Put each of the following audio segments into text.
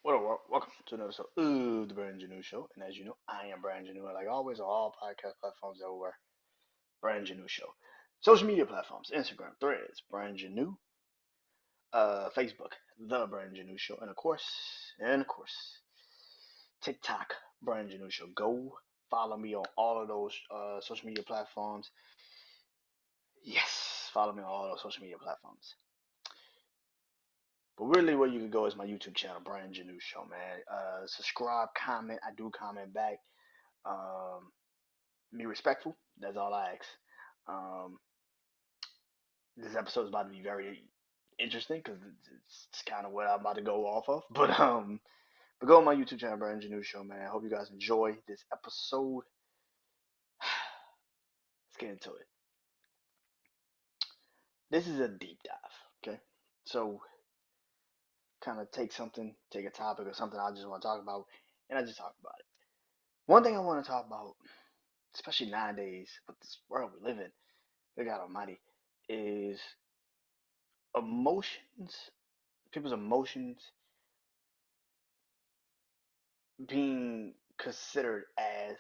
What up, welcome to another episode of the BrandonJaneauShow. And as you know, I am Brandon Janeau. Like always, on all podcast platforms everywhere, BrandonJaneauShow. Social media platforms, Instagram, Threads, Brandon Janeau, Facebook, The BrandonJaneauShow, and of course, TikTok, BrandonJaneauShow. Go follow me on all of those social media platforms. Yes, follow me on all those social media platforms. But really, where you can go is my YouTube channel, BrandonJaneauShow, man. Subscribe, comment. I do comment back. Um, be respectful. That's all I ask. Um, this episode is about to be very interesting because it's kind of what I'm about to go off of. But go on my YouTube channel, Brandon Janeau Show, man. I hope you guys enjoy this episode. Let's get into it. This is a deep dive, okay? So, kind of take a topic or something I just want to talk about, and I just talk about it. One thing I want to talk about, especially nowadays with this world we live in, good God Almighty, is emotions, people's emotions being considered as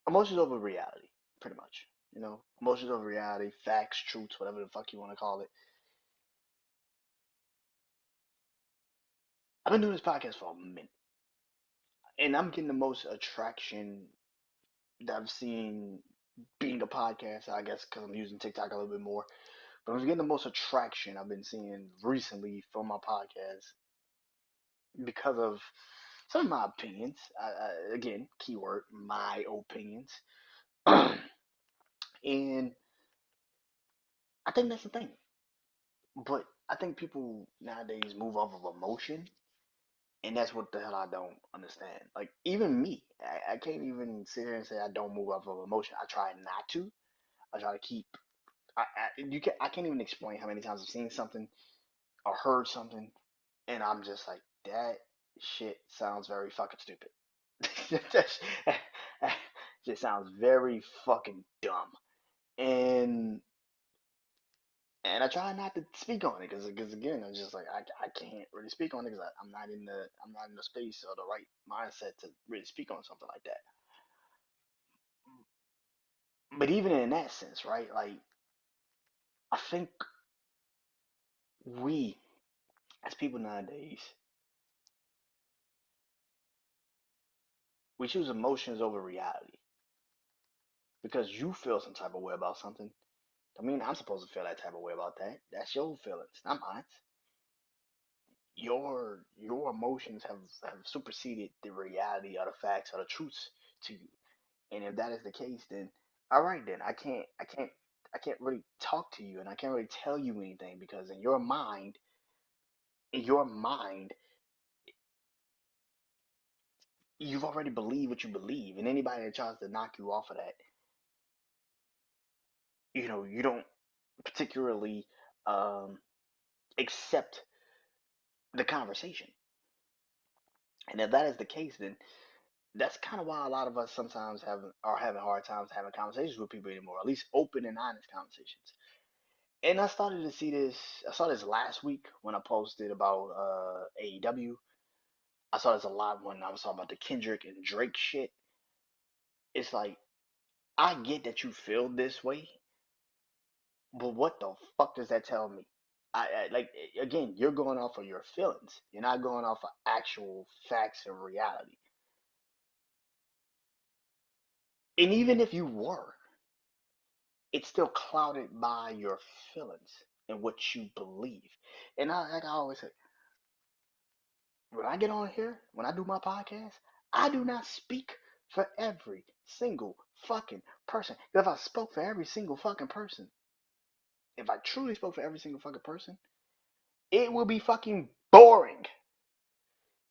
emotions over reality, pretty much. Emotions over reality, facts, truths, whatever the fuck you want to call it. I've been doing this podcast for a minute, and I'm getting the most attraction that I've seen being a podcast, I guess, because I'm using TikTok a little bit more. But I'm getting the most attraction I've been seeing recently from my podcast because of some of my opinions. Again, keyword, my opinions. And I think that's the thing. But I think people nowadays move off of emotion, and that's what the hell I don't understand. Like even me, I can't even sit here and say I don't move off of emotion. I try not to. I try to keep. I can't even explain how many times I've seen something or heard something, and I'm just like that shit sounds very fucking stupid. that just sounds very fucking dumb, and and I try not to speak on it because again I'm just like I can't really speak on it because I'm not in the space or the right mindset to really speak on something like that. But even in that sense, right? Like I think we as people nowadays we choose emotions over reality because you feel some type of way about something. I mean I'm supposed to feel that type of way about that. That's your feelings, not mine. Your emotions have superseded the reality or the facts or the truths to you. And if that is the case, then all right, then I can't really talk to you, and I can't really tell you anything because in your mind, you've already believed what you believe, and anybody that tries to knock you off of that, you don't particularly um, accept the conversation. And if that is the case, then that's kind of why a lot of us sometimes are having hard times having conversations with people anymore, at least open and honest conversations. And I started to see this. I saw this last week when I posted about AEW. I saw this a lot when I was talking about the Kendrick and Drake shit. It's like I get that you feel this way, but what the fuck does that tell me? Like again, you're going off of your feelings. You're not going off of actual facts and reality. And even if you were, it's still clouded by your feelings and what you believe. And like I always say, when I get on here, when I do my podcast, I do not speak for every single fucking person. If I spoke for every single fucking person, if I truly spoke for every single fucking person, it would be fucking boring.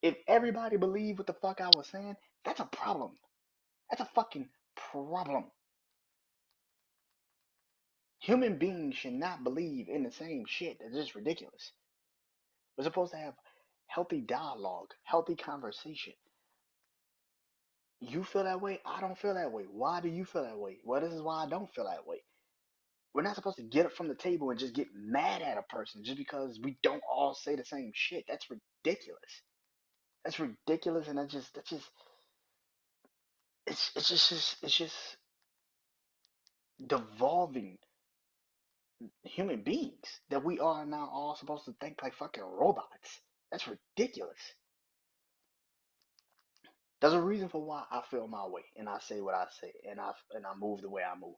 If everybody believed what the fuck I was saying, that's a problem. That's a fucking problem. Human beings should not believe in the same shit. That's just ridiculous. We're supposed to have healthy dialogue, healthy conversation. You feel that way, I don't feel that way. Why do you feel that way? Well, this is why I don't feel that way. We're not supposed to get up from the table and just get mad at a person just because we don't all say the same shit. That's ridiculous. That's ridiculous, and that's just it's just devolving human beings that we are now all supposed to think like fucking robots. That's ridiculous. There's a reason for why I feel my way and I say what I say and I move the way I move.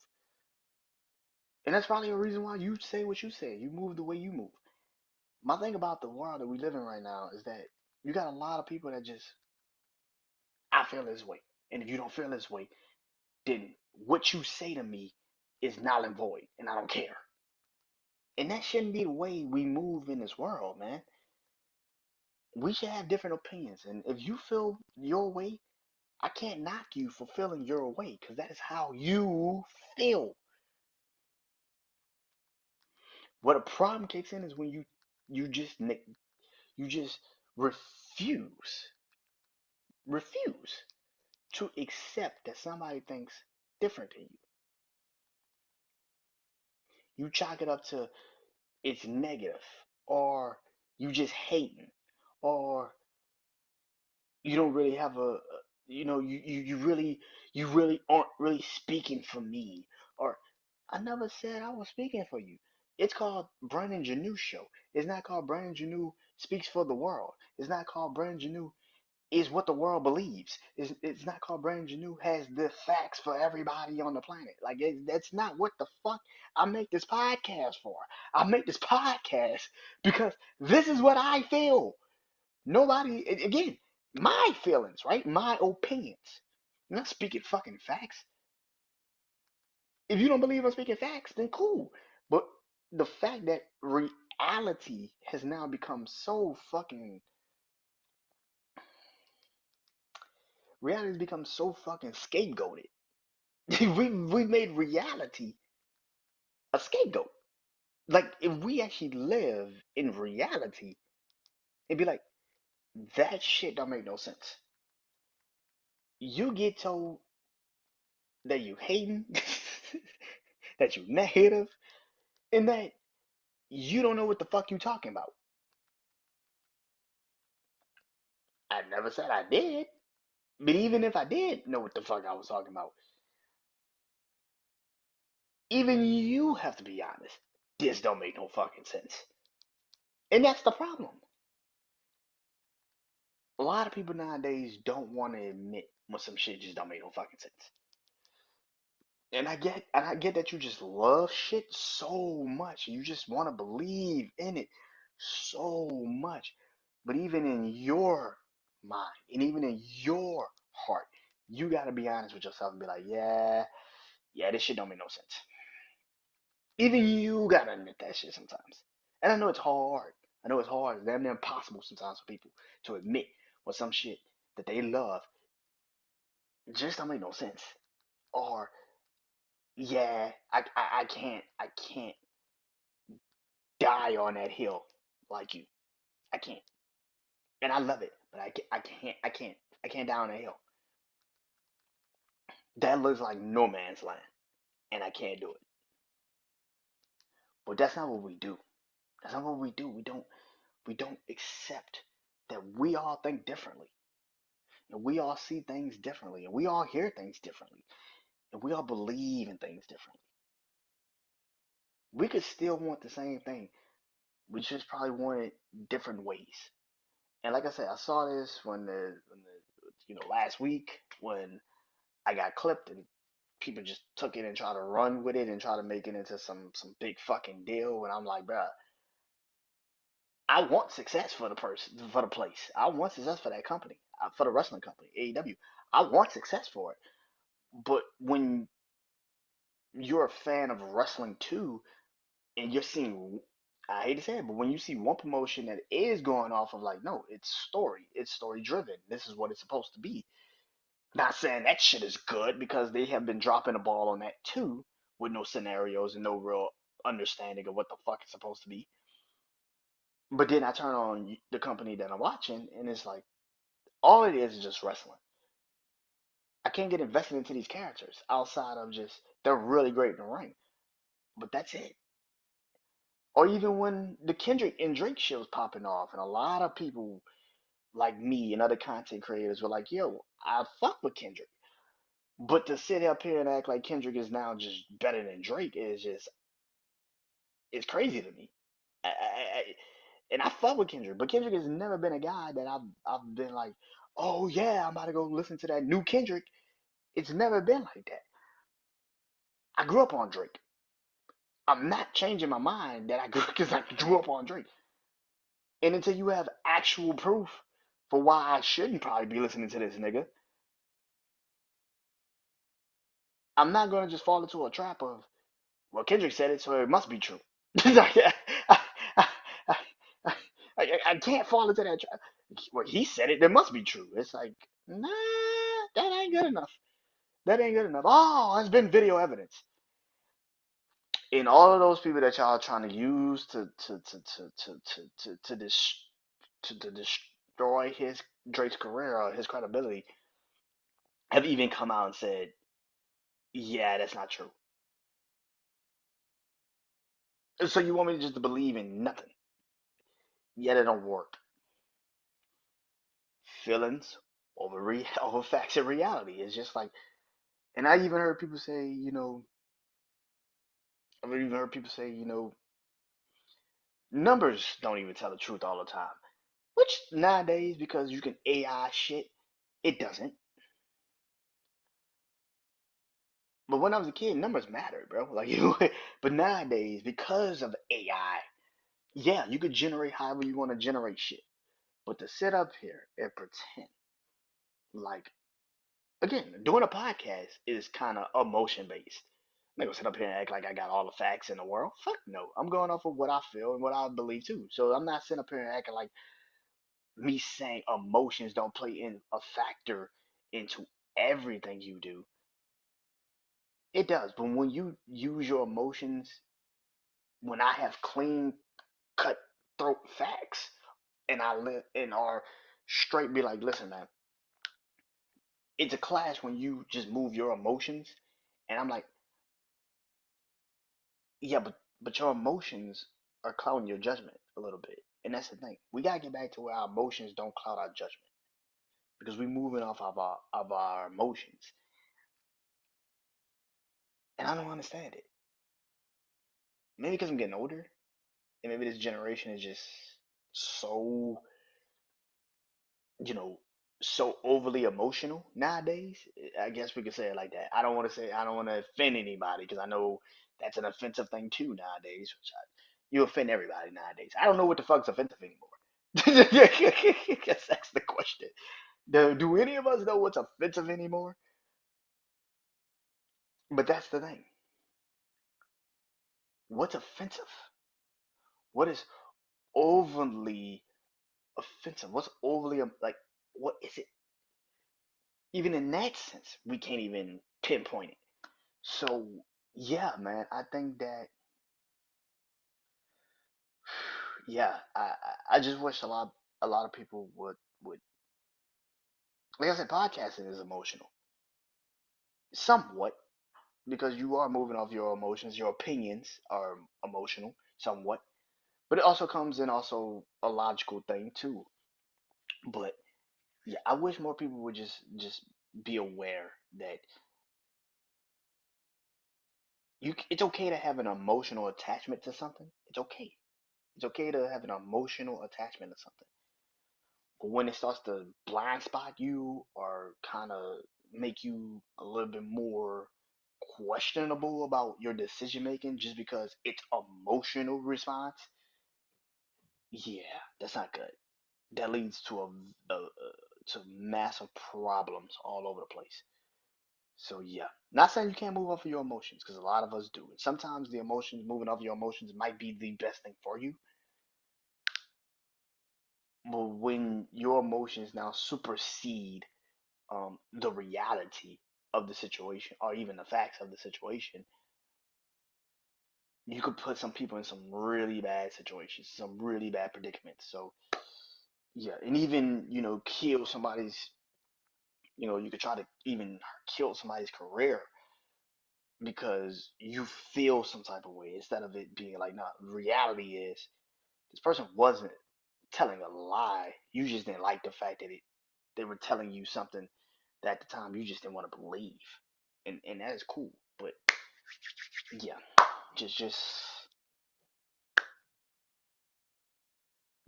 And that's probably a reason why you say what you say. You move the way you move. My thing about the world that we live in right now is that you got a lot of people that just I feel this way. And if you don't feel this way, then what you say to me is null and void and I don't care. And that shouldn't be the way we move in this world, man. We should have different opinions. And if you feel your way, I can't knock you for feeling your way because that is how you feel. What a problem kicks in is when you just you just refuse refuse to accept that somebody thinks different than you. You chalk it up to it's negative, or you just hating, or you don't really have you really aren't really speaking for me, or I never said I was speaking for you. It's called BrandonJaneauShow. It's not called Brandon Janeau speaks for the world. It's not called Brandon Janeau is what the world believes. It's not called Brandon Janeau has the facts for everybody on the planet. Like that's not what the fuck I make this podcast for. I make this podcast because this is what I feel. Nobody, again, my feelings, right? My opinions. I'm not speaking fucking facts. If you don't believe I'm speaking facts, then cool. But the fact that reality has now become so fucking reality has become so fucking scapegoated. we made reality a scapegoat. Like if we actually live in reality, it'd be like that shit don't make no sense. You get told that you hating, that you negative, and that you don't know what the fuck you talking about. I never said I did, but even if I did know what the fuck I was talking about, even you have to be honest. This don't make no fucking sense, and that's the problem. A lot of people nowadays don't want to admit when some shit just don't make no fucking sense. And I get that you just love shit so much. You just want to believe in it so much. But even in your mind and even in your heart, you gotta be honest with yourself and be like, yeah, this shit don't make no sense. Even you gotta admit that shit sometimes. And I know it's hard. I know it's hard. It's damn near impossible sometimes for people to admit when some shit that they love just don't make no sense. Or yeah, I can't die on that hill like you. I can't. And I love it, but I can't die on that hill. That looks like no man's land, and I can't do it. But that's not what we do. That's not what we do. We don't accept that we all think differently, and we all see things differently, and we all hear things differently, and we all believe in things differently. We could still want the same thing. We just probably want it different ways. And like I said, I saw this when the last week when I got clipped and people just took it and tried to run with it and try to make it into some big fucking deal. And I'm like, bruh, I want success for the person for the place. I want success for that company, for the wrestling company, AEW. I want success for it. But when you're a fan of wrestling too, and you're seeing, I hate to say it, but when you see one promotion that is going off of like, no, it's story driven. This is what it's supposed to be. Not saying that shit is good because they have been dropping the ball on that too, with no scenarios and no real understanding of what the fuck it's supposed to be. But then I turn on the company that I'm watching, and it's like all it is just wrestling. I can't get invested into these characters outside of just they're really great in the ring. but that's it. Or even when the Kendrick and Drake shit was popping off, and a lot of people like me and other content creators were like, "Yo, I fuck with Kendrick," but to sit up here and act like Kendrick is now just better than Drake is just it's crazy to me. And I fuck with Kendrick, but Kendrick has never been a guy that I've been like, "Oh yeah, I'm about to go listen to that new Kendrick." It's never been like that. I grew up on Drake. I'm not changing my mind that I grew because I grew up on Drake. And until you have actual proof for why I shouldn't probably be listening to this nigga, I'm not gonna just fall into a trap of, well, Kendrick said it, so it must be true. I, I, I, I can't fall into that trap. Well, he said it, it must be true. It's like, nah, that ain't good enough. That ain't good enough. Oh, there's been video evidence. And all of those people that y'all are trying to use to destroy his Drake's career or his credibility have even come out and said, yeah, that's not true. So you want me to just believe in nothing? Yet it don't work. Feelings over facts and reality. It's just like, and I even heard people say, I've even heard people say, numbers don't even tell the truth all the time. Which nowadays, because you can AI shit, it doesn't. But when I was a kid, numbers mattered, bro. Like, but nowadays, because of AI, yeah, you could generate however you want to generate shit. But to sit up here and pretend like, again, doing a podcast is kind of emotion based. I'm not gonna sit up here and act like I got all the facts in the world. Fuck no. I'm going off of what I feel and what I believe too. So I'm not sitting up here and acting like me saying emotions don't play in a factor into everything you do. It does. But when you use your emotions, when I have clean cut throat facts and I live and are straight be like, listen, man, it's a clash when you just move your emotions and I'm like, yeah, but your emotions are clouding your judgment a little bit. And that's the thing. We gotta get back to where our emotions don't cloud our judgment. Because we're moving off of our emotions. And I don't understand it. Maybe because I'm getting older, and maybe this generation is just so, you know, so overly emotional nowadays. I guess we could say it like that. I don't want to offend anybody because I know that's an offensive thing too nowadays. You offend everybody nowadays. I don't know what the fuck's offensive anymore. Guess that's the question. Do any of us know what's offensive anymore? But that's the thing. What's offensive? What is overly offensive? What's overly like? What is it? Even in that sense, we can't even pinpoint it. So yeah, man, I think that yeah, I just wish a lot of people would like I said, podcasting is emotional, somewhat because you are moving off your emotions. Your opinions are emotional, somewhat, but it also comes in also a logical thing too. But yeah, I wish more people would just be aware that it's okay to have an emotional attachment to something. It's okay. It's okay to have an emotional attachment to something. But when it starts to blind spot you or kind of make you a little bit more questionable about your decision making just because it's emotional response, yeah, that's not good. That leads to to massive problems all over the place. So yeah, not saying you can't move off of your emotions because a lot of us do. And sometimes the emotions, moving off your emotions, might be the best thing for you. But when your emotions now supersede the reality of the situation or even the facts of the situation, you could put some people in some really bad situations, some really bad predicaments. So yeah, and even kill somebody's, you could try to even kill somebody's career because you feel some type of way instead of it being like, nah, reality is this person wasn't telling a lie. You just didn't like the fact that they were telling you something that at the time you just didn't want to believe. And that is cool. But yeah, just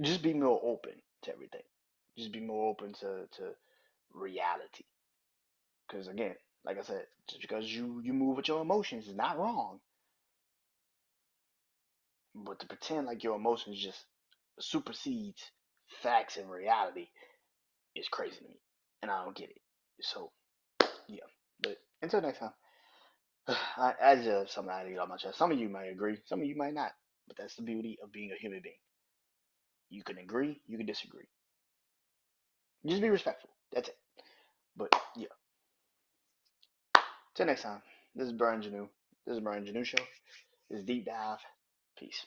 just be more open to everything. Just be more open to reality. Because again, like I said, just because you move with your emotions is not wrong, but to pretend like your emotions just supersedes facts and reality is crazy to me, and I don't get it. So yeah, but until next time, I just have something I need on my chest. Some of you might agree, some of you might not, but that's the beauty of being a human being. You can agree, you can disagree. Just be respectful. That's it. But yeah, till next time. This is Brian Janu. This is Brian Janu Show. This is Deep Dive. Peace.